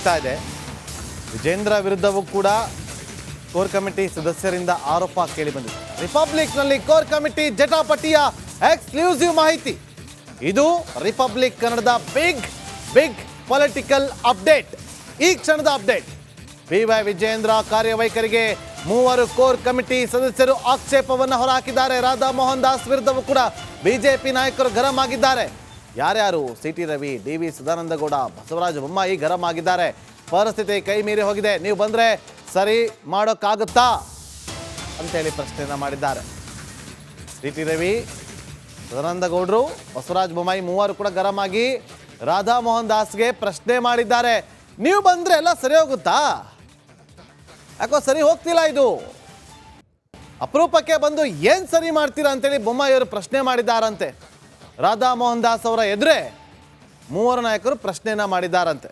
ಆಗ್ತಾ ಇದೆ. ವಿಜೇಂದ್ರ ವಿರುದ್ಧವೂ ಕೂಡ ಕೋರ್ ಕಮಿಟಿ ಸದಸ್ಯರಿಂದ ಆರೋಪ ಕೇಳಿ ಬಂದಿದೆ. ರಿಪಬ್ಲಿಕ್ನಲ್ಲಿ ಕೋರ್ ಕಮಿಟಿ ಜಟಾಪಟಿಯ ಎಕ್ಸ್ಕ್ಲೂಸಿವ್ ಮಾಹಿತಿ. ಇದು ರಿಪಬ್ಲಿಕ್ ಕನ್ನಡದ ಬಿಗ್ ಪೊಲಿಟಿಕಲ್ ಅಪ್ಡೇಟ್. ಈ ಕ್ಷಣದ ಅಪ್ಡೇಟ್. BY ವಿಜೇಂದ್ರ ಕಾರ್ಯವೈಖರಿಗೆ 3 ಕೋರ್ ಕಮಿಟಿ ಸದಸ್ಯರು ಆಕ್ಷೇಪವನ್ನು ಹೊರಹಾಕಿದ್ದಾರೆ. ರಾಧಾ ಮೋಹನ್ ದಾಸ್ ವಿರುದ್ಧವೂ ಕೂಡ ಬಿಜೆಪಿ ನಾಯಕರು ಗರಂ ಆಗಿದ್ದಾರೆ. ಯಾರ್ಯಾರು? CT ರವಿ, DV ಸದಾನಂದಗೌಡ, ಬಸವರಾಜ ಬೊಮ್ಮಾಯಿ ಗರಂ ಆಗಿದ್ದಾರೆ. ಪರಿಸ್ಥಿತಿ ಕೈ ಮೀರಿ ಹೋಗಿದೆ, ನೀವು ಬಂದರೆ ಸರಿ ಮಾಡೋಕ್ಕಾಗುತ್ತಾ ಅಂತೇಳಿ ಪ್ರಶ್ನೆಯನ್ನು ಮಾಡಿದ್ದಾರೆ. CT ರವಿ, ಸದಾನಂದಗೌಡರು, ಬಸವರಾಜ ಬೊಮ್ಮಾಯಿ 3 ಕೂಡ ಗರಂ ಆಗಿ ರಾಧಾ ಮೋಹನ್ ದಾಸ್ಗೆ ಪ್ರಶ್ನೆ ಮಾಡಿದ್ದಾರೆ. ನೀವು ಬಂದರೆ ಎಲ್ಲ ಸರಿ ಹೋಗುತ್ತಾ? ಯಾಕೋ ಸರಿ ಹೋಗ್ತಿಲ್ಲ, ಇದು ಅಪರೂಪಕ್ಕೆ ಬಂದು ಏನು ಸರಿ ಮಾಡ್ತೀರಾ ಅಂತೇಳಿ ಬೊಮ್ಮಾಯಿಯವರು ಪ್ರಶ್ನೆ ಮಾಡಿದ್ದಾರಂತೆ. ರಾಧಾ ಮೋಹನ್ ದಾಸ್ ಅವರ ಎದುರೇ 3 ನಾಯಕರು ಪ್ರಶ್ನೆಯನ್ನ ಮಾಡಿದ್ದಾರಂತೆ.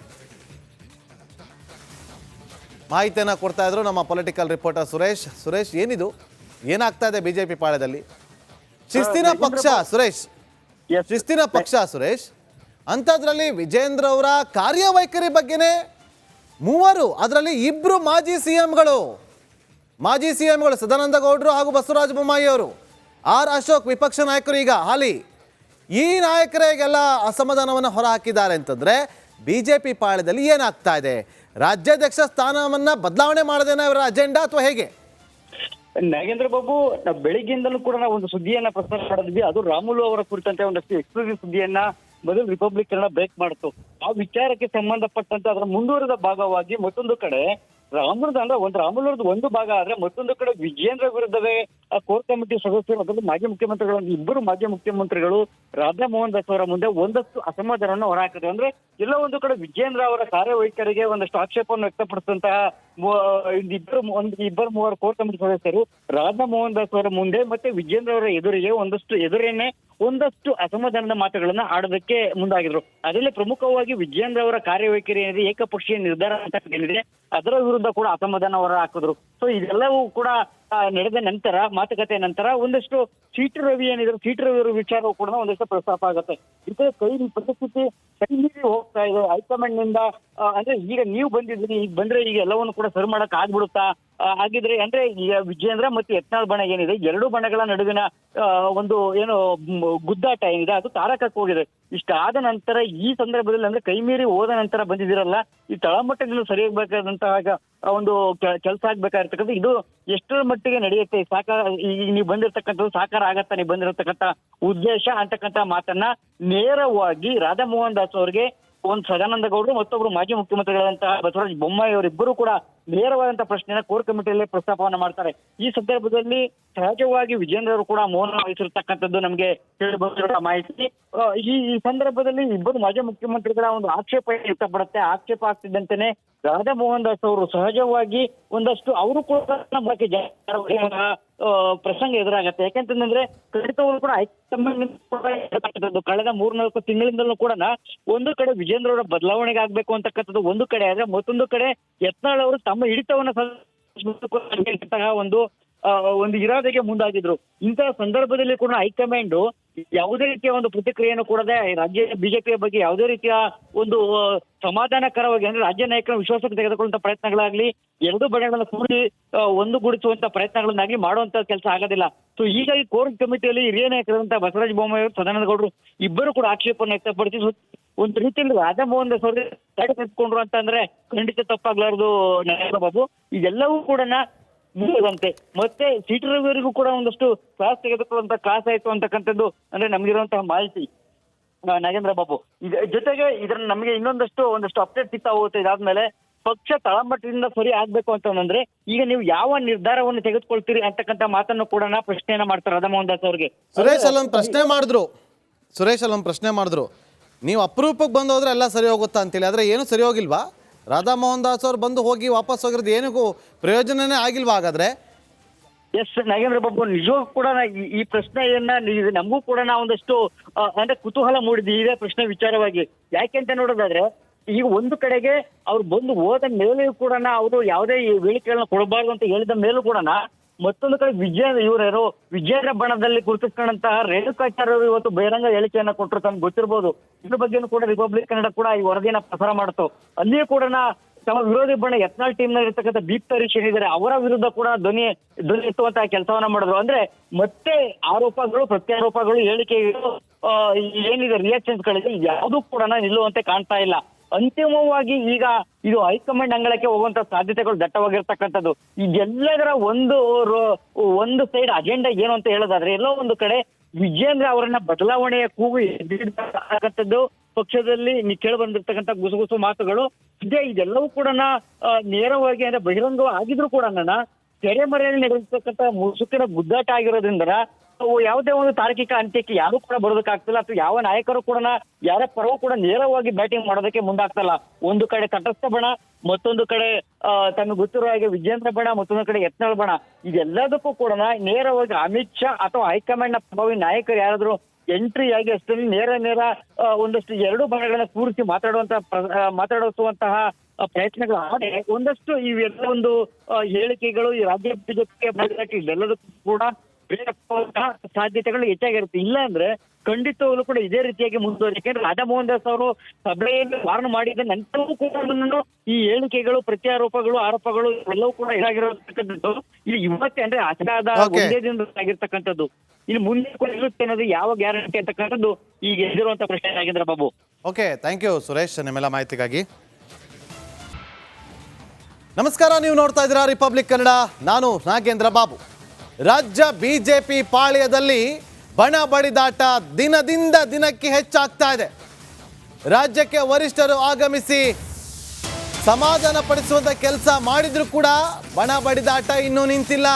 ಮಾಹಿತಿಯನ್ನು ಕೊಡ್ತಾ ಇದ್ರು ನಮ್ಮ ಪೊಲಿಟಿಕಲ್ ರಿಪೋರ್ಟರ್ ಸುರೇಶ್, ಏನಿದು? ಏನಾಗ್ತಾ ಇದೆ ಬಿಜೆಪಿ ಪಾಳ್ಯದಲ್ಲಿ? ಶಿಸ್ತಿನ ಪಕ್ಷ ಸುರೇಶ್, ಅಂಥದ್ರಲ್ಲಿ ವಿಜೇಂದ್ರ ಅವರ ಕಾರ್ಯವೈಖರಿ ಬಗ್ಗೆನೇ 3, ಅದರಲ್ಲಿ 2 ಮಾಜಿ ಸಿಎಂಗಳು ಸದಾನಂದಗೌಡರು ಹಾಗೂ ಬಸವರಾಜ ಬೊಮ್ಮಾಯಿ ಅವರು, ಅಶೋಕ್ ವಿಪಕ್ಷ ನಾಯಕರು ಈಗ ಹಾಲಿ, ಈ ನಾಯಕರಿಗೆಲ್ಲ ಅಸಮಾಧಾನವನ್ನು ಹೊರಹಾಕಿದ್ದಾರೆ. ಅಂತಂದ್ರೆ ಬಿಜೆಪಿ ಪಾಳ್ಯದಲ್ಲಿ ಏನಾಗ್ತಾ ಇದೆ? ರಾಜ್ಯಾಧ್ಯಕ್ಷ ಸ್ಥಾನವನ್ನ ಬದಲಾವಣೆ ಮಾಡೋದೇನೋ ಇವರ ಅಜೆಂಡಾ ಅಥವಾ ಹೇಗೆ? ನಾಗೇಂದ್ರ ಬಾಬು, ಬೆಳಿಗ್ಗೆಯಿಂದಲೂ ಕೂಡ ನಾವು ಒಂದು ಸುದ್ದಿಯನ್ನ ಪ್ರಸಾರ ಮಾಡಿದ್ವಿ. ಅದು ರಾಮುಲು ಅವರ ಕುರಿತಂತೆ ಒಂದಷ್ಟು ಎಕ್ಸ್ಕ್ಲೂಸಿವ್ ಸುದ್ದಿಯನ್ನ ಮೊದಲು ರಿಪಬ್ಲಿಕ್ ಕನ್ನಡ ಬ್ರೇಕ್ ಮಾಡಿತು. ಆ ವಿಚಾರಕ್ಕೆ ಸಂಬಂಧಪಟ್ಟಂತೆ ಅದರ ಮುಂದುವರೆದ ಭಾಗವಾಗಿ ಮತ್ತೊಂದು ಕಡೆ ರಾಮುಲವ್ರದ್ದು ಒಂದು ಭಾಗ ಆದ್ರೆ ಮತ್ತೊಂದು ಕಡೆ ವಿಜೇಂದ್ರ ವಿರುದ್ಧವೇ ಕೋರ್ ಕಮಿಟಿ ಸದಸ್ಯರು, ಅದರಲ್ಲಿ ಮಾಜಿ ಮುಖ್ಯಮಂತ್ರಿಗಳು, 2 ಮಾಜಿ ಮುಖ್ಯಮಂತ್ರಿಗಳು ರಾಧಾ ಮೋಹನ್ ದಾಸ್ ಅವರ ಮುಂದೆ ಒಂದಷ್ಟು ಅಸಮಾಧಾನವನ್ನು ಹೊರಹಾಕಿದ್ರು. ಅಂದ್ರೆ ಎಲ್ಲ ಒಂದು ಕಡೆ ವಿಜೇಂದ್ರ ಅವರ ಕಾರ್ಯವೈಖರಿಗೆ ಒಂದಷ್ಟು ಆಕ್ಷೇಪವನ್ನು ವ್ಯಕ್ತಪಡಿಸಿದಂತಹ 2-3 ಕೋರ್ ಕಮಿಟಿ ಸದಸ್ಯರು ರಾಧಾ ಮೋಹನ್ ದಾಸ್ ಅವರ ಮುಂದೆ ಮತ್ತೆ ವಿಜೇಂದ್ರ ಅವರ ಎದುರಿಗೆ ಒಂದಷ್ಟು ಅಸಮಾಧಾನದ ಮಾತುಗಳನ್ನ ಆಡೋದಕ್ಕೆ ಮುಂದಾಗಿದ್ರು. ಅದರಲ್ಲಿ ಪ್ರಮುಖವಾಗಿ ವಿಜೇಂದ್ರ ಅವರ ಕಾರ್ಯವೈಖರಿ ಏನಿದೆ, ಏಕಪಕ್ಷೀಯ ನಿರ್ಧಾರ ಅಂತ ಏನಿದೆ, ಅದರ ವಿರುದ್ಧ ಕೂಡ ಅಸಮಾಧಾನ ಹೊರ ಹಾಕಿದ್ರು. ಸೊ ಇದೆಲ್ಲವೂ ಕೂಡ ನಡೆದ ನಂತರ, ಮಾತುಕತೆ ನಂತರ ಒಂದಷ್ಟು CT ರವಿ ಏನಿದ್ರು, CT ರವಿ ವಿಚಾರವೂ ಕೂಡ ಒಂದಷ್ಟು ಪ್ರಸ್ತಾಪ ಆಗುತ್ತೆ. ಇದಕ್ಕೆ ಪರಿಸ್ಥಿತಿ ಕೈ ಮೀರಿ ಹೋಗ್ತಾ ಇದೆ ಹೈಕಮಾಂಡ್ ನಿಂದ. ಅಂದ್ರೆ ಈಗ ನೀವು ಬಂದಿದ್ದೀರಿ, ಈಗ ಬಂದ್ರೆ ಈಗ ಎಲ್ಲವನ್ನು ಕೂಡ ಸರಿ ಮಾಡಕ್ ಆಗ್ಬಿಡುತ್ತಾ? ಹಾಗಿದ್ರೆ ಅಂದ್ರೆ ಈಗ ವಿಜೇಂದ್ರ ಮತ್ತು ಯತ್ನಾಳ್ ಬಣ ಏನಿದೆ, 2 ಬಣಗಳ ನಡುವಿನ ಒಂದು ಏನು ಗುದ್ದಾಟ ಏನಿದೆ ಅದು ತಾರಕಕ್ಕೆ ಹೋಗಿದೆ. ಇಷ್ಟಾದ ನಂತರ ಈ ಸಂದರ್ಭದಲ್ಲಿ ಅಂದ್ರೆ ಕೈ ಮೀರಿ ಹೋದ ನಂತರ ಬಂದಿದ್ದೀರಲ್ಲ, ಈ ತಳಮಟ್ಟದಿಂದ ಸರಿಯಾಗಬೇಕಾದಂತಹ ಒಂದು ಕೆಲಸ ಆಗ್ಬೇಕಾಗಿರ್ತಕ್ಕಂಥ ಇದು ಎಷ್ಟರ ಮಟ್ಟಿಗೆ ನಡೆಯುತ್ತೆ, ಈಗ ನೀವು ಬಂದಿರತಕ್ಕಂಥದ್ದು ಸಾಕಾರ ಆಗತ್ತಾ, ನೀವು ಬಂದಿರತಕ್ಕಂಥ ಉದ್ದೇಶ ಅಂತಕ್ಕಂಥ ಮಾತನ್ನ ನೇರವಾಗಿ ರಾಧಾ ಮೋಹನ್ ದಾಸ್ ಅವರಿಗೆ ಸದಾನಂದಗೌಡರು ಮತ್ತೊಬ್ರು ಮಾಜಿ ಮುಖ್ಯಮಂತ್ರಿಗಳಾದಂತಹ ಬಸವರಾಜ ಬೊಮ್ಮಾಯಿ ಅವರಿಬ್ಬರು ಕೂಡ ನೇರವಾದಂತಹ ಪ್ರಶ್ನೆಯನ್ನ ಕೋರ್ ಕಮಿಟಿಯಲ್ಲಿ ಪ್ರಸ್ತಾಪವನ್ನ ಮಾಡ್ತಾರೆ. ಈ ಸಂದರ್ಭದಲ್ಲಿ ಸಹಜವಾಗಿ ವಿಜೇಂದ್ರ ಅವರು ಕೂಡ ಮೌನ ವಹಿಸಿರ್ತಕ್ಕಂಥದ್ದು ನಮಗೆ ಕೇಳಿ ಬಂದಿರೋ ಮಾಹಿತಿ. ಈ ಸಂದರ್ಭದಲ್ಲಿ 2 ಮಾಜಿ ಮುಖ್ಯಮಂತ್ರಿಗಳ ಒಂದು ಆಕ್ಷೇಪ ವ್ಯಕ್ತಪಡುತ್ತೆ. ಆಕ್ಷೇಪ ಆಗ್ತಿದ್ದಂತೆನೆ ರಾಧಾ ಮೋಹನ್ ದಾಸ್ ಅವರು ಸಹಜವಾಗಿ ಒಂದಷ್ಟು ಅವರು ಕೂಡ ಪ್ರಸಂಗ ಎದುರಾಗತ್ತೆ. ಯಾಕೆಂತಂದ್ರೆ ಖಂಡಿತವರು ಕೂಡ ಹೈಕಮಾಂಡ್ ಕಳೆದ 3-4 ತಿಂಗಳಿಂದಲೂ ಕೂಡ ಒಂದು ಕಡೆ ವಿಜೇಂದ್ರ ಅವರ ಬದಲಾವಣೆಗೆ ಆಗ್ಬೇಕು ಅಂತಕ್ಕಂಥದ್ದು ಒಂದು ಕಡೆ ಆದ್ರೆ, ಮತ್ತೊಂದು ಕಡೆ ಯತ್ನಾಳ್ ಅವರು ತಮ್ಮ ಹಿಡಿತವನ್ನ ಒಂದು ಇರಾದೆಗೆ ಮುಂದಾಗಿದ್ರು. ಇಂತಹ ಸಂದರ್ಭದಲ್ಲಿ ಕೂಡ ಹೈಕಮಾಂಡ್ ಯಾವುದೇ ರೀತಿಯ ಒಂದು ಪ್ರತಿಕ್ರಿಯೆಯನ್ನು ಕೊಡದೆ ರಾಜ್ಯ ಬಿಜೆಪಿಯ ಬಗ್ಗೆ ಯಾವುದೇ ರೀತಿಯ ಒಂದು ಸಮಾಧಾನಕರವಾಗಿ ಅಂದ್ರೆ ರಾಜ್ಯ ನಾಯಕರ ವಿಶ್ವಾಸಕ್ಕೆ ತೆಗೆದುಕೊಳ್ಳುವಂತ ಪ್ರಯತ್ನಗಳಾಗ್ಲಿ, 2 ಬಣಗಳನ್ನು ಕೂಡಿ ಒಂದುಗೂಡಿಸುವಂತ ಪ್ರಯತ್ನಗಳನ್ನಾಗ್ಲಿ ಮಾಡುವಂತ ಕೆಲಸ ಆಗೋದಿಲ್ಲ. ಸೊ ಹೀಗಾಗಿ ಕೋರ್ ಕಮಿಟಿಯಲ್ಲಿ ಹಿರಿಯ ನಾಯಕರಾದಂತಹ ಬಸವರಾಜ ಬೊಮ್ಮಾಯಿ ಅವರು, ಸದಾನಂದಗೌಡರು ಇಬ್ಬರು ಕೂಡ ಆಕ್ಷೇಪವನ್ನು ವ್ಯಕ್ತಪಡಿಸಿ ಒಂದು ರೀತಿಯಲ್ಲಿ ರಾಧಾ ಮೋಹನ್ ದಾಸ್ ಅವರಿಗೆ ತಡೆ ತೆಗೆದುಕೊಂಡ್ರು ಅಂತಂದ್ರೆ ಖಂಡಿತ ತಪ್ಪಾಗ್ಲಾರ್ದು ನಾಯಕ ಬಾಬು. ಇದೆಲ್ಲವೂ ಕೂಡ ಮುಂದಂತೆ ಮತ್ತೆ CT ರವಿಯವರಿಗೂ ಕೂಡ ಒಂದಷ್ಟು ಕ್ಲಾಸ್ ತೆಗೆದುಕೊಳ್ಳುವಂತ ಕ್ಲಾಸ್ ಆಯ್ತು ಅಂತಕ್ಕಂಥದ್ದು ಅಂದ್ರೆ ನಮ್ಗಿರುವಂತಹ ಮಾಹಿತಿ ನಾಗೇಂದ್ರ ಬಾಬು. ಜೊತೆಗೆ ಇದ್ರನ್ನ ನಮಗೆ ಒಂದಷ್ಟು ಅಪ್ಡೇಟ್ ಸಿಗ್ತಾ ಹೋಗುತ್ತೆ. ಇದಾದ್ಮೇಲೆ ಪಕ್ಷ ತಳಮಟ್ಟದಿಂದ ಸರಿ ಆಗ್ಬೇಕು ಅಂತಂದ್ರೆ ಈಗ ನೀವು ಯಾವ ನಿರ್ಧಾರವನ್ನು ತೆಗೆದುಕೊಳ್ತೀರಿ ಅಂತಕ್ಕಂಥ ಮಾತನ್ನು ಕೂಡ ಪ್ರಶ್ನೆಯನ್ನ ಮಾಡ್ತಾರೆ ರಾಧಾ ಮೋಹನ್ ದಾಸ್ ಅವರಿಗೆ. ಸುರೇಶ್ ಅಲ್ಲೊಂದು ಪ್ರಶ್ನೆ ಮಾಡಿದ್ರು, ನೀವು ಅಪರೂಪಕ್ಕೆ ಬಂದು ಹೋದ್ರೆ ಎಲ್ಲ ಸರಿ ಹೋಗುತ್ತಾ ಅಂತೇಳಿ. ಆದ್ರೆ ಏನು ಸರಿ ಹೋಗಿಲ್ವಾ? ರಾಧಾ ಮೋಹನ್ ದಾಸ್ ಅವ್ರು ಬಂದು ಹೋಗಿ ವಾಪಸ್ ಹೋಗಿರೋದು ಏನಿಗೂ ಪ್ರಯೋಜನನೇ ಆಗಿಲ್ವಾ ಹಾಗಾದ್ರೆ? ಎಸ್ ನಾಗೇಂದ್ರ ಬಾಬು, ನಿಜವಾಗೂ ಕೂಡ ಈ ಪ್ರಶ್ನೆಯನ್ನ ನಮಗೂ ಕೂಡ ಒಂದಷ್ಟು ಅಂದ್ರೆ ಕುತೂಹಲ ಮೂಡಿದ್ವಿ ಇದೇ ಪ್ರಶ್ನೆ ವಿಚಾರವಾಗಿ. ಯಾಕೆಂತ ನೋಡೋದಾದ್ರೆ ಈಗ ಒಂದು ಕಡೆಗೆ ಅವ್ರು ಬಂದು ಹೋದ ಮೇಲೆಯೂ ಕೂಡ ಅವರು ಯಾವುದೇ ಹೇಳಿಕೆಗಳನ್ನ ಕೊಡಬಾರ್ದು ಅಂತ ಹೇಳಿದ ಮೇಲೂ ಕೂಡ ಮತ್ತೊಂದು ಕಡೆ ವಿಜೇಂದ್ರ ಬಣದಲ್ಲಿ ಗುರುತಿಸ್ಕೊಂಡಂತಹ ರೇಣುಕಾಚಾರ್ಯ ಅವರು ಇವತ್ತು ಬಹಿರಂಗ ಹೇಳಿಕೆಯನ್ನ ಕೊಟ್ಟರು. ತಮ್ಗೆ ಗೊತ್ತಿರ್ಬೋದು. ಇದ್ರ ಬಗ್ಗೆನೂ ಕೂಡ ರಿಪಬ್ಲಿಕ್ ಕನ್ನಡ ಕೂಡ ಈ ವರದಿಯನ್ನ ಪ್ರಸಾರ ಮಾಡ್ತು. ಅಲ್ಲಿಯೂ ಕೂಡ ತಮ್ಮ ವಿರೋಧಿ ಬಣ ಯತ್ನಾಳ್ ಟೀಮ್ ನಲ್ಲಿ ಇರ್ತಕ್ಕಂಥ ದೀಪ್ ಹರೀಶ್ ಏನಿದ್ದಾರೆ ಅವರ ವಿರುದ್ಧ ಕೂಡ ಧ್ವನಿ ಎತ್ತುವಂತಹ ಕೆಲಸವನ್ನ ಮಾಡಿದ್ರು. ಅಂದ್ರೆ ಮತ್ತೆ ಆರೋಪಗಳು ಪ್ರತ್ಯಾರೋಪಗಳು ಹೇಳಿಕೆಗಳು ಏನಿದೆ ರಿಯಾಕ್ಷನ್ಸ್ ಗಳಿದೆ ಯಾವುದು ಕೂಡ ನಿಲ್ಲುವಂತೆ ಕಾಣ್ತಾ ಇಲ್ಲ. ಅಂತಿಮವಾಗಿ ಈಗ ಇದು ಹೈಕಮಾಂಡ್ ಅಂಗಳಕ್ಕೆ ಹೋಗುವಂತ ಸಾಧ್ಯತೆಗಳು ದಟ್ಟವಾಗಿರ್ತಕ್ಕಂಥದ್ದು. ಇದೆಲ್ಲದರ ಒಂದು ಸೈಡ್ ಅಜೆಂಡಾ ಏನು ಅಂತ ಹೇಳೋದಾದ್ರೆ ಎಲ್ಲೋ ಒಂದು ಕಡೆ ವಿಜೇಂದ್ರ ಅವರನ್ನ ಬದಲಾವಣೆಯ ಕೂಗು ಎದ್ದಿರ್ತಕ್ಕಂಥದ್ದು ಪಕ್ಷದಲ್ಲಿ ಕೇಳಿ ಬಂದಿರ್ತಕ್ಕಂಥ ಗುಸುಗುಸು ಮಾತುಗಳು ಇದೆಲ್ಲವೂ ಕೂಡ ನೇರವಾಗಿ ಅಂದ್ರೆ ಬಹಿರಂಗ ಆಗಿದ್ರು ಕೂಡ ತೆರೆಮರೆಯಲ್ಲಿ ನಡೆಸತಕ್ಕಂಥ ಮುಸುಕಿನ ಗುದ್ದಾಟ ಆಗಿರೋದ್ರಿಂದ ಯಾವುದೇ ಒಂದು ತಾರ್ಕಿಕ ಅಂತ್ಯಕ್ಕೆ ಯಾರು ಕೂಡ ಬರೋದಕ್ಕಾಗ್ತಿಲ್ಲ ಅಥವಾ ಯಾವ ನಾಯಕರು ಕೂಡ ಯಾರ ಪರವೂ ಕೂಡ ನೇರವಾಗಿ ಬ್ಯಾಟಿಂಗ್ ಮಾಡೋದಕ್ಕೆ ಮುಂದಾಗ್ತಲ್ಲ. ಒಂದು ಕಡೆ ತಟಸ್ಥ ಬಣ, ಮತ್ತೊಂದು ಕಡೆ ತಮಗೆ ಗೊತ್ತಿರೋ ಹಾಗೆ ವಿಜೇಂದ್ರ ಬಣ, ಮತ್ತೊಂದು ಕಡೆ ಯತ್ನಾಳ್ ಬಣ. ಇದೆಲ್ಲದಕ್ಕೂ ಕೂಡ ನೇರವಾಗಿ ಅಮಿತ್ ಶಾ ಅಥವಾ ಹೈಕಮಾಂಡ್ ನ ಪ್ರಭಾವಿ ನಾಯಕರು ಯಾರಾದ್ರೂ ಎಂಟ್ರಿ ಆಗಿ ಅಷ್ಟರಲ್ಲಿ ನೇರ ಒಂದಷ್ಟು ಎರಡು ಬಣಗಳನ್ನ ಕೂರಿಸಿ ಮಾತಾಡಿಸುವಂತಹ ಪ್ರಯತ್ನಗಳು ಆದರೆ ಒಂದಷ್ಟು ಇವೆಲ್ಲ ಒಂದು ಹೇಳಿಕೆಗಳು ಈ ರಾಜ್ಯ ಬಿಜೆಪಿ ಇದೆಲ್ಲದಕ್ಕೂ ಕೂಡ ಸಾಧ್ಯತೆಗಳು ಹೆಚ್ಚಾಗಿರುತ್ತೆ. ಇಲ್ಲ ಅಂದ್ರೆ ಖಂಡಿತವಾಗ್ಲೂ ಕೂಡ ಇದೇ ರೀತಿಯಾಗಿ ಮುಂದುವರಿ. ಯಾಕೆಂದ್ರೆ ರಾಧಾ ಮೋಹನ್ ದಾಸ್ ಅವರು ಸಭೆಯಲ್ಲಿ ವಾರ್ನ್ ಮಾಡಿದ ನಂತರವೂ ಕೂಡ ಈ ಹೇಳಿಕೆಗಳು ಪ್ರತ್ಯಾರೋಪಗಳು ಆರೋಪಗಳು ಎಲ್ಲವೂ ಕೂಡ ಇದಾಗಿರತಕ್ಕಂಥದ್ದು ಇಲ್ಲಿ ಇವತ್ತೇ ಅಂದ್ರೆ ಅಸದಾದ ಒಂದೇ ದಿನದಲ್ಲಿ ಆಗಿರ್ತಕ್ಕಂಥದ್ದು. ಇನ್ನು ಮುಂದೆ ಕೂಡ ಇರುತ್ತೆ ಅನ್ನೋದು ಯಾವ ಗ್ಯಾರಂಟಿ ಅಂತಕ್ಕಂಥದ್ದು ಈಗ ಎದುರುವಂತ ಪ್ರಶ್ನೆ ಆಗಿದ್ರೆ Babu. Okay, thank you Suresh ನಿಮ್ಮೆಲ್ಲ ಮಾಹಿತಿಗಾಗಿ. ನಮಸ್ಕಾರ, ನೀವು ನೋಡ್ತಾ ಇದ್ದೀರಾ ರಿಪಬ್ಲಿಕ್ ಕನ್ನಡ. ನಾನು ನಾಗೇಂದ್ರ ಬಾಬು. ರಾಜ್ಯ ಬಿಜೆಪಿ ಪಾಳ್ಯದಲ್ಲಿ ಬಣ ಬಡಿದಾಟ ದಿನದಿಂದ ದಿನಕ್ಕೆ ಹೆಚ್ಚಾಗ್ತಾ ಇದೆ. ರಾಜ್ಯಕ್ಕೆ ವರಿಷ್ಠರು ಆಗಮಿಸಿ ಸಮಾಧಾನ ಪಡಿಸುವಂತ ಕೆಲಸ ಮಾಡಿದ್ರು ಕೂಡ ಬಣ ಬಡಿದಾಟ ಇನ್ನೂ ನಿಂತಿಲ್ಲ.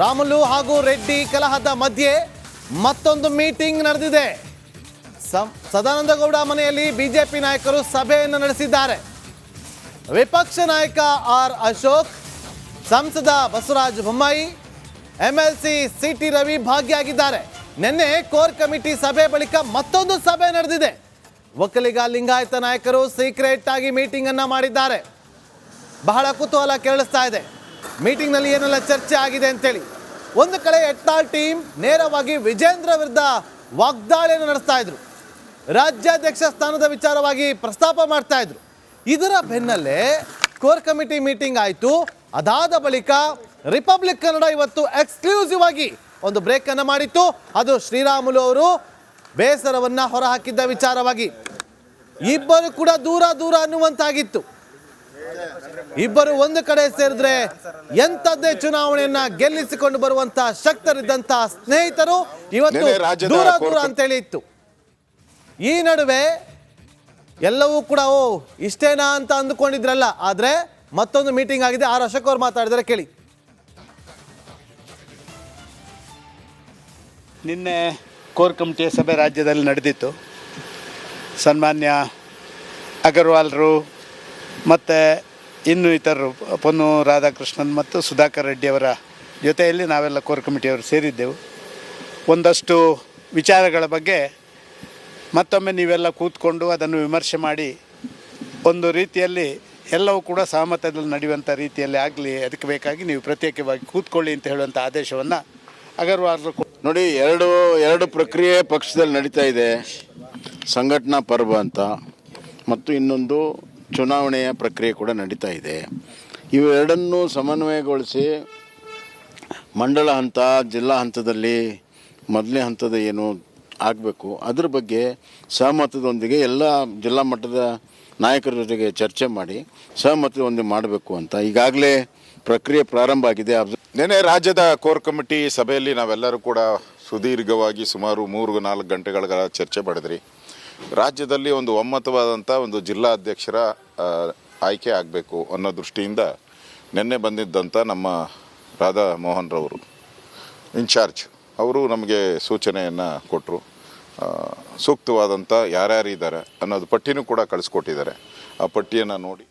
ರಾಮುಲು ಹಾಗೂ ರೆಡ್ಡಿ ಕಲಹದ ಮಧ್ಯೆ ಮತ್ತೊಂದು ಮೀಟಿಂಗ್ ನಡೆದಿದೆ. ಸದಾನಂದ ಗೌಡ ಮನೆಯಲ್ಲಿ ಬಿಜೆಪಿ ನಾಯಕರು ಸಭೆಯನ್ನು ನಡೆಸಿದ್ದಾರೆ. ವಿಪಕ್ಷ ನಾಯಕ ಆರ್ ಅಶೋಕ್, ಸಂಸದ ಬಸವರಾಜ ಬೊಮ್ಮಾಯಿ, ಎಂಎಲ್ಸಿ ಸಿಟಿ ರವಿ ಭಾಗಿಯಾಗಿದ್ದಾರೆ. ನಿನ್ನೆ ಕೋರ್ ಕಮಿಟಿ ಸಭೆ ಬಳಿಕ ಮತ್ತೊಂದು ಸಭೆ ನಡೆದಿದೆ. ಒಕ್ಕಲಿಗ ಲಿಂಗಾಯತ ನಾಯಕರು ಸೀಕ್ರೆಟ್ ಆಗಿ ಮೀಟಿಂಗ್ ಅನ್ನ ಮಾಡಿದ್ದಾರೆ. ಬಹಳ ಕುತೂಹಲ ಕೇಳಿಸ್ತಾ ಇದೆ ಮೀಟಿಂಗ್ ನಲ್ಲಿ ಏನೆಲ್ಲ ಚರ್ಚೆ ಆಗಿದೆ ಅಂತೇಳಿ. ಒಂದು ಕಡೆ ಯತ್ನಾಳ್ ಟೀಮ್ ನೇರವಾಗಿ ವಿಜೇಂದ್ರ ವಿರುದ್ಧ ವಾಗ್ದಾಳಿಯನ್ನು ನಡೆಸ್ತಾ ಇದ್ರು. ರಾಜ್ಯಾಧ್ಯಕ್ಷ ಸ್ಥಾನದ ವಿಚಾರವಾಗಿ ಪ್ರಸ್ತಾಪ ಮಾಡ್ತಾ ಇದ್ರು. ಇದರ ಬೆನ್ನಲ್ಲೇ ಕೋರ್ ಕಮಿಟಿ ಮೀಟಿಂಗ್ ಆಯಿತು. ಅದಾದ ಬಳಿಕ ರಿಪಬ್ಲಿಕ್ ಕನ್ನಡ ಇವತ್ತು ಎಕ್ಸ್ಕ್ಲೂಸಿವ್ ಆಗಿ ಒಂದು ಬ್ರೇಕ್ ಅನ್ನು ಮಾಡಿತ್ತು. ಅದು ಶ್ರೀರಾಮುಲು ಅವರು ಬೇಸರವನ್ನ ಹೊರಹಾಕಿದ್ದ ವಿಚಾರವಾಗಿ. ಇಬ್ಬರು ಕೂಡ ದೂರ ಅನ್ನುವಂತಾಗಿತ್ತು. ಇಬ್ಬರು ಒಂದು ಕಡೆ ಸೇರಿದ್ರೆ ಎಂಥದ್ದೇ ಚುನಾವಣೆಯನ್ನ ಗೆಲ್ಲಿಸಿಕೊಂಡು ಬರುವಂತ ಶಕ್ತರಿದ್ದಂತ ಸ್ನೇಹಿತರು ಇವತ್ತು ದೂರ ಅಂತೇಳಿ ಇತ್ತು. ಈ ನಡುವೆ ಎಲ್ಲವೂ ಕೂಡ ಇಷ್ಟೇನಾ ಅಂತ ಅಂದುಕೊಂಡಿದ್ರಲ್ಲ, ಆದ್ರೆ ಮತ್ತೊಂದು ಮೀಟಿಂಗ್ ಆಗಿದೆ. ಆರ್ ಅಶೋಕ್ ಅವರು ಮಾತಾಡಿದರೆ ಕೇಳಿ. ನಿನ್ನೆ ಕೋರ್ ಕಮಿಟಿಯ ಸಭೆ ರಾಜ್ಯದಲ್ಲಿ ನಡೆದಿತ್ತು. ಸನ್ಮಾನ್ಯ ಅಗರ್ವಾಲ್ರು ಮತ್ತು ಇನ್ನು ಇತರರು ಪೊನ್ನು ರಾಧಾಕೃಷ್ಣನ್ ಮತ್ತು ಸುಧಾಕರ್ ರೆಡ್ಡಿಯವರ ಜೊತೆಯಲ್ಲಿ ನಾವೆಲ್ಲ ಕೋರ್ ಕಮಿಟಿಯವರು ಸೇರಿದ್ದೆವು. ಒಂದಷ್ಟು ವಿಚಾರಗಳ ಬಗ್ಗೆ ಮತ್ತೊಮ್ಮೆ ನೀವೆಲ್ಲ ಕೂತ್ಕೊಂಡು ಅದನ್ನು ವಿಮರ್ಶೆ ಮಾಡಿ ಒಂದು ರೀತಿಯಲ್ಲಿ ಎಲ್ಲವೂ ಕೂಡ ಸಹಮತದಲ್ಲಿ ನಡೆಯುವಂಥ ರೀತಿಯಲ್ಲಿ ಆಗಲಿ, ಅದಕ್ಕೆ ಬೇಕಾಗಿ ನೀವು ಪ್ರತ್ಯೇಕವಾಗಿ ಕೂತ್ಕೊಳ್ಳಿ ಅಂತ ಹೇಳುವಂಥ ಆದೇಶವನ್ನು ಅಗರ್ವಾಲ್ ನೋಡಿ. ಎರಡು ಪ್ರಕ್ರಿಯೆ ಪಕ್ಷದಲ್ಲಿ ನಡೀತಾ ಇದೆ. ಸಂಘಟನಾ ಪರ್ವ ಅಂತ ಮತ್ತು ಇನ್ನೊಂದು ಚುನಾವಣೆಯ ಪ್ರಕ್ರಿಯೆ ಕೂಡ ನಡೀತಾ ಇದೆ. ಇವೆರಡನ್ನೂ ಸಮನ್ವಯಗೊಳಿಸಿ ಮಂಡಲ ಹಂತ, ಜಿಲ್ಲಾ ಹಂತದಲ್ಲಿ ಮೊದಲನೇ ಹಂತದ ಏನು ಆಗಬೇಕು ಅದ್ರ ಬಗ್ಗೆ ಸಹಮತದೊಂದಿಗೆ ಎಲ್ಲ ಜಿಲ್ಲಾ ಮಟ್ಟದ ನಾಯಕರ ಜೊತೆಗೆ ಚರ್ಚೆ ಮಾಡಿ ಸಹಮತದೊಂದಿಗೆ ಮಾಡಬೇಕು ಅಂತ ಈಗಾಗಲೇ ಪ್ರಕ್ರಿಯೆ ಪ್ರಾರಂಭ ಆಗಿದೆ. ನಿನ್ನೆ ರಾಜ್ಯದ ಕೋರ್ ಕಮಿಟಿ ಸಭೆಯಲ್ಲಿ ನಾವೆಲ್ಲರೂ ಕೂಡ ಸುದೀರ್ಘವಾಗಿ ಸುಮಾರು 3-4 ಗಂಟೆಗಳ ಚರ್ಚೆ ಮಾಡಿದ್ರಿ. ರಾಜ್ಯದಲ್ಲಿ ಒಂದು ಒಮ್ಮತವಾದಂಥ ಒಂದು ಜಿಲ್ಲಾ ಅಧ್ಯಕ್ಷರ ಆಯ್ಕೆ ಆಗಬೇಕು ಅನ್ನೋ ದೃಷ್ಟಿಯಿಂದ ನಿನ್ನೆ ಬಂದಿದ್ದಂಥ ನಮ್ಮ ರಾಧಾ ಮೋಹನ್ ರವರು ಇನ್ಚಾರ್ಜ್ ಅವರು ನಮಗೆ ಸೂಚನೆಯನ್ನು ಕೊಟ್ಟರು. ಸೂಕ್ತವಾದಂಥ ಯಾರ್ಯಾರಿದ್ದಾರೆ ಅನ್ನೋದು ಪಟ್ಟಿನೂ ಕೂಡ ಕಳಿಸ್ಕೊಟ್ಟಿದ್ದಾರೆ. ಆ ಪಟ್ಟಿಯನ್ನು ನೋಡಿ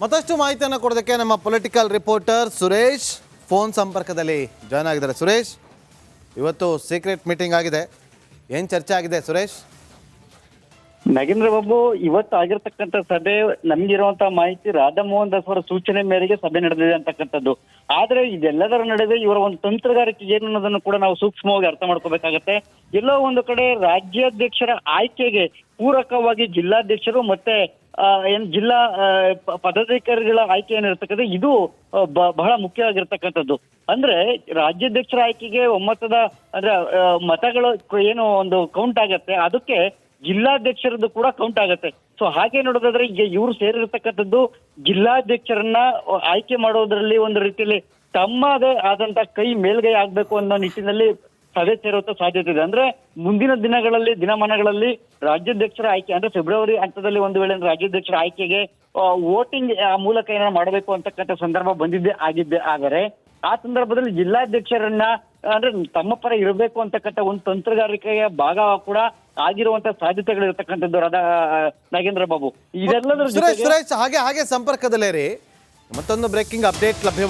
ಮತ್ತಷ್ಟು ಮಾಹಿತಿಯನ್ನು ಕೊಡೋದಕ್ಕೆ ನಮ್ಮ ಪೊಲಿಟಿಕಲ್ ರಿಪೋರ್ಟರ್ ಸುರೇಶ್ ಫೋನ್ ಸಂಪರ್ಕದಲ್ಲಿ ಜಾಯ್ನ್ ಆಗಿದ್ದಾರೆ. ಸುರೇಶ್, ಇವತ್ತು ಸೀಕ್ರೆಟ್ ಮೀಟಿಂಗ್ ಆಗಿದೆ, ಏನು ಚರ್ಚೆ ಆಗಿದೆ ಸುರೇಶ್? ನಾಗೇಂದ್ರ ಬಾಬು ಇವತ್ತು ಆಗಿರ್ತಕ್ಕಂಥ ಸಭೆ ನಮ್ಗಿರುವಂತ ಮಾಹಿತಿ ರಾಧಾಮೋಹನ್ ದಾಸ್ ಅವರ ಸೂಚನೆ ಮೇರೆಗೆ ಸಭೆ ನಡೆದಿದೆ ಅಂತಕ್ಕಂಥದ್ದು. ಆದ್ರೆ ಇದೆಲ್ಲದರ ನಡುವೆ ಇವರ ಒಂದು ತಂತ್ರಗಾರಿಕೆ ಏನು ಅನ್ನೋದನ್ನು ಕೂಡ ನಾವು ಸೂಕ್ಷ್ಮವಾಗಿ ಅರ್ಥ ಮಾಡ್ಕೋಬೇಕಾಗತ್ತೆ. ಎಲ್ಲೋ ಒಂದು ಕಡೆ ರಾಜ್ಯಾಧ್ಯಕ್ಷರ ಆಯ್ಕೆಗೆ ಪೂರಕವಾಗಿ ಜಿಲ್ಲಾಧ್ಯಕ್ಷರು ಮತ್ತೆ ಏನ್ ಜಿಲ್ಲಾ ಪದಾಧಿಕಾರಿಗಳ ಆಯ್ಕೆ ಏನಿರ್ತಕ್ಕಂಥ ಇದು ಬಹಳ ಮುಖ್ಯವಾಗಿರ್ತಕ್ಕಂಥದ್ದು. ಅಂದ್ರೆ ರಾಜ್ಯಾಧ್ಯಕ್ಷರ ಆಯ್ಕೆಗೆ ಒಮ್ಮತದ ಅಂದ್ರೆ ಮತಗಳು ಏನು ಒಂದು ಕೌಂಟ್ ಆಗತ್ತೆ, ಅದಕ್ಕೆ ಜಿಲ್ಲಾಧ್ಯಕ್ಷರದ್ದು ಕೂಡ ಕೌಂಟ್ ಆಗತ್ತೆ. ಸೊ ಹಾಗೆ ನೋಡೋದಾದ್ರೆ ಈಗ ಇವ್ರು ಸೇರಿರ್ತಕ್ಕಂಥದ್ದು ಜಿಲ್ಲಾಧ್ಯಕ್ಷರನ್ನ ಆಯ್ಕೆ ಮಾಡೋದ್ರಲ್ಲಿ ಒಂದು ರೀತಿಯಲ್ಲಿ ತಮ್ಮದೇ ಆದಂತ ಕೈ ಮೇಲ್ಗೈ ಆಗ್ಬೇಕು ಅನ್ನೋ ನಿಟ್ಟಿನಲ್ಲಿ ಸಭೆ ಸೇರುವಂತ ಸಾಧ್ಯತೆ ಇದೆ. ಅಂದ್ರೆ ಮುಂದಿನ ದಿನಮಾನಗಳಲ್ಲಿ ರಾಜ್ಯಾಧ್ಯಕ್ಷರ ಆಯ್ಕೆ ಅಂದ್ರೆ ಫೆಬ್ರವರಿ ಹಂತದಲ್ಲಿ ಒಂದು ವೇಳೆ ರಾಜ್ಯಾಧ್ಯಕ್ಷರ ಆಯ್ಕೆಗೆ ವೋಟಿಂಗ್ ಮೂಲಕ ಏನಾರ ಮಾಡಬೇಕು ಅಂತಕ್ಕಂಥ ಸಂದರ್ಭ ಆಗಿದ್ದೆ. ಆದರೆ ಆ ಸಂದರ್ಭದಲ್ಲಿ ಜಿಲ್ಲಾಧ್ಯಕ್ಷರನ್ನ ಅಂದ್ರೆ ತಮ್ಮ ಪರ ಇರಬೇಕು ಅಂತಕ್ಕಂಥ ಒಂದು ತಂತ್ರಗಾರಿಕೆಯ ಭಾಗ ಕೂಡ ಆಗಿರುವಂತ ಸಾಧ್ಯತೆಗಳು ಇರತಕ್ಕಂಥದ್ದು ನಾಗೇಂದ್ರ ಬಾಬು. ಇದೆಲ್ಲದರ ಸುರೇಶ್ ಹಾಗೆ ಸಂಪರ್ಕದಲ್ಲೇ ರೀ. ಮತ್ತೊಂದು ಬ್ರೇಕಿಂಗ್ ಅಪ್ಡೇಟ್ ಲಭ್ಯವಾಗಿದೆ.